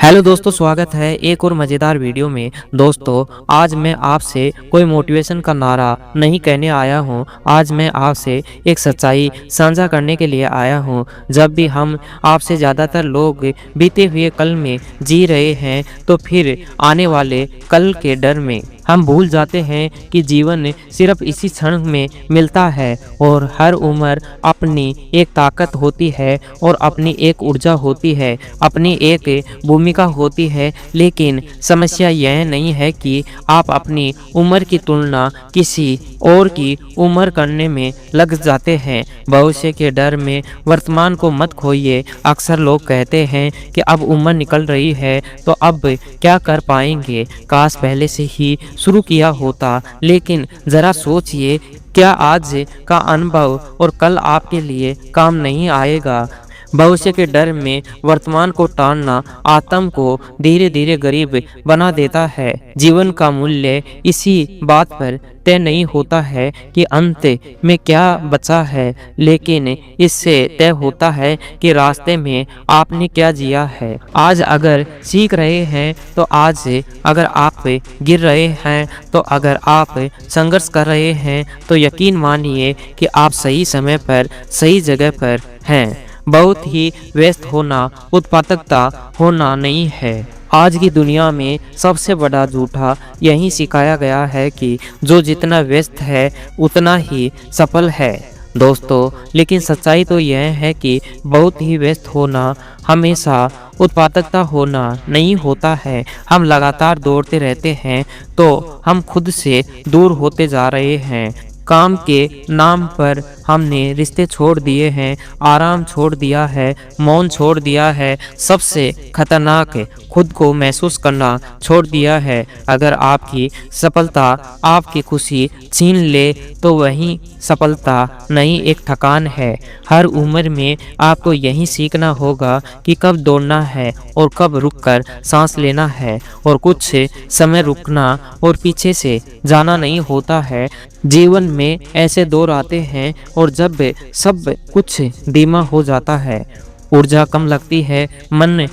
Hello दोस्तों, स्वागत है एक और मज़ेदार वीडियो में। दोस्तों, आज मैं आपसे कोई मोटिवेशन का नारा नहीं कहने आया हूँ। आज मैं आपसे एक सच्चाई साझा करने के लिए आया हूँ। जब भी हम आपसे ज़्यादातर लोग बीते हुए कल में जी रहे हैं, तो फिर आने वाले कल के डर में हम भूल जाते हैं कि जीवन सिर्फ इसी क्षण में मिलता है और हर उम्र अपनी एक ताकत होती है और अपनी एक ऊर्जा होती है, अपनी एक भूमिका होती है। लेकिन समस्या यह नहीं है कि आप अपनी उम्र की तुलना किसी और की उम्र करने में लग जाते हैं। भविष्य के डर में वर्तमान को मत खोइए। अक्सर लोग कहते हैं कि अब उम्र निकल रही है तो अब क्या कर पाएंगे, काश पहले से ही शुरू किया होता। लेकिन ज़रा सोचिए, क्या आज का अनुभव और कल आपके लिए काम नहीं आएगा? भविष्य के डर में वर्तमान को टालना आत्म को धीरे धीरे गरीब बना देता है। जीवन का मूल्य इसी बात पर तय नहीं होता है कि अंत में क्या बचा है, लेकिन इससे तय होता है कि रास्ते में आपने क्या जिया है। आज अगर सीख रहे हैं तो आज से, अगर आप गिर रहे हैं तो, अगर आप संघर्ष कर रहे हैं तो यकीन मानिए कि आप सही समय पर सही जगह पर हैं। बहुत ही व्यस्त होना उत्पादकता होना नहीं है। आज की दुनिया में सबसे बड़ा झूठा यही सिखाया गया है कि जो जितना व्यस्त है उतना ही सफल है। दोस्तों, लेकिन सच्चाई तो यह है कि बहुत ही व्यस्त होना हमेशा उत्पादकता होना नहीं होता है। हम लगातार दौड़ते रहते हैं तो हम खुद से दूर होते जा रहे हैं। काम के नाम पर हमने रिश्ते छोड़ दिए हैं, आराम छोड़ दिया है, मौन छोड़ दिया है, सबसे खतरनाक खुद को महसूस करना छोड़ दिया है। अगर आपकी सफलता आपकी खुशी छीन ले तो वही सफलता नहीं, एक थकान है। हर उम्र में आपको यही सीखना होगा कि कब दौड़ना है और कब रुककर सांस लेना है, और कुछ समय रुकना और पीछे से जाना नहीं होता है। जीवन में ऐसे दौर आते हैं और जब सब कुछ धीमा हो जाता है, ऊर्जा कम लगती है, मन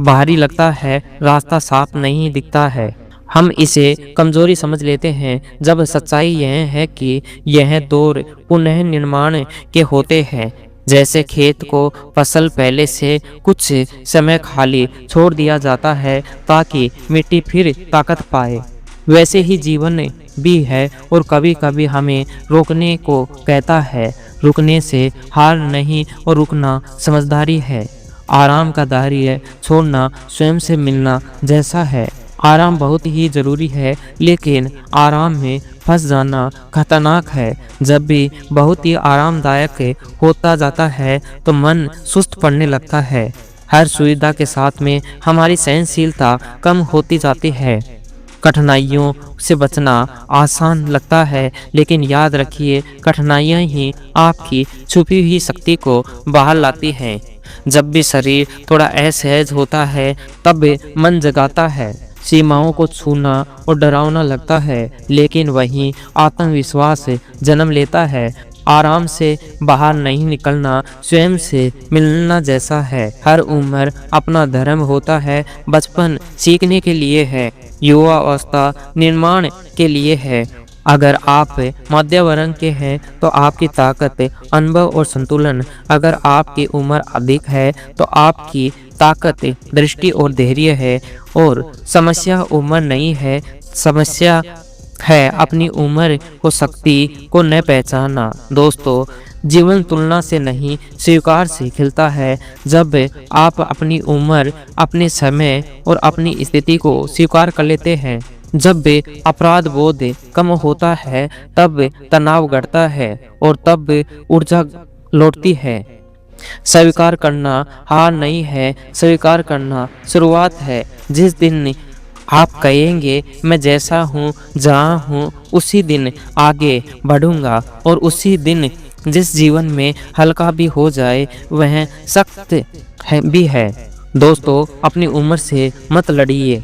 भारी लगता है, रास्ता साफ नहीं दिखता है, हम इसे कमजोरी समझ लेते हैं। जब सच्चाई यह है कि यह दौर पुनः निर्माण के होते हैं। जैसे खेत को फसल पहले से कुछ समय खाली छोड़ दिया जाता है ताकि मिट्टी फिर ताकत पाए, वैसे ही जीवन भी है और कभी कभी हमें रोकने को कहता है। रुकने से हार नहीं और रुकना समझदारी है। आराम का धैर्य छोड़ना स्वयं से मिलना जैसा है। आराम बहुत ही ज़रूरी है, लेकिन आराम में फंस जाना खतरनाक है। जब भी बहुत ही आरामदायक होता जाता है तो मन सुस्त पड़ने लगता है। हर सुविधा के साथ में हमारी सहनशीलता कम होती जाती है। कठिनाइयों से बचना आसान लगता है, लेकिन याद रखिए, कठिनाइयाँ ही आपकी छुपी हुई शक्ति को बाहर लाती हैं। जब भी शरीर थोड़ा असहज होता है तब मन जगाता है। सीमाओं को छूना और डरावना लगता है, लेकिन वहीं आत्मविश्वास जन्म लेता है। आराम से बाहर नहीं निकलना स्वयं से मिलना जैसा है। हर उम्र अपना धर्म होता है। बचपन सीखने के लिए है, युवा अवस्था निर्माण के लिए है। अगर आप मध्य वर्ग के हैं तो आपकी ताकत अनुभव और संतुलन, अगर आपकी उम्र अधिक है तो आपकी ताकत दृष्टि और धैर्य है। और समस्या उम्र नहीं है, समस्या है अपनी उम्र को शक्ति को न पहचानना। दोस्तों, जीवन तुलना से नहीं स्वीकार से खिलता है। जब आप अपनी उम्र, अपने समय और अपनी स्थिति को स्वीकार कर लेते हैं, जब अपराध बोध कम होता है, तब तनाव घटता है और तब ऊर्जा लौटती है। स्वीकार करना हार नहीं है, स्वीकार करना शुरुआत है। जिस दिन आप कहेंगे मैं जैसा हूँ, जहाँ हूँ, उसी दिन आगे बढ़ूंगा, और उसी दिन जिस जीवन में हल्का भी हो जाए वह सख्त भी है। दोस्तों, अपनी उम्र से मत लड़िए,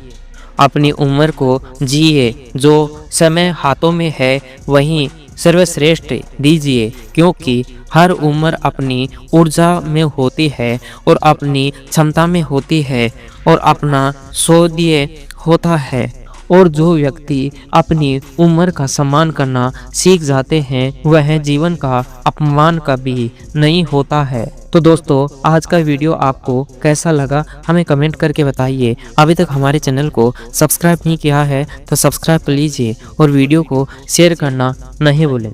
अपनी उम्र को जिए। जो समय हाथों में है वही सर्वश्रेष्ठ दीजिए, क्योंकि हर उम्र अपनी ऊर्जा में होती है और अपनी क्षमता में होती है और अपना सौदीय होता है। और जो व्यक्ति अपनी उम्र का सम्मान करना सीख जाते हैं वह जीवन का अपमान कभी नहीं होता है। तो दोस्तों, आज का वीडियो आपको कैसा लगा हमें कमेंट करके बताइए। अभी तक हमारे चैनल को सब्सक्राइब नहीं किया है तो सब्सक्राइब कीजिए और वीडियो को शेयर करना नहीं भूलें।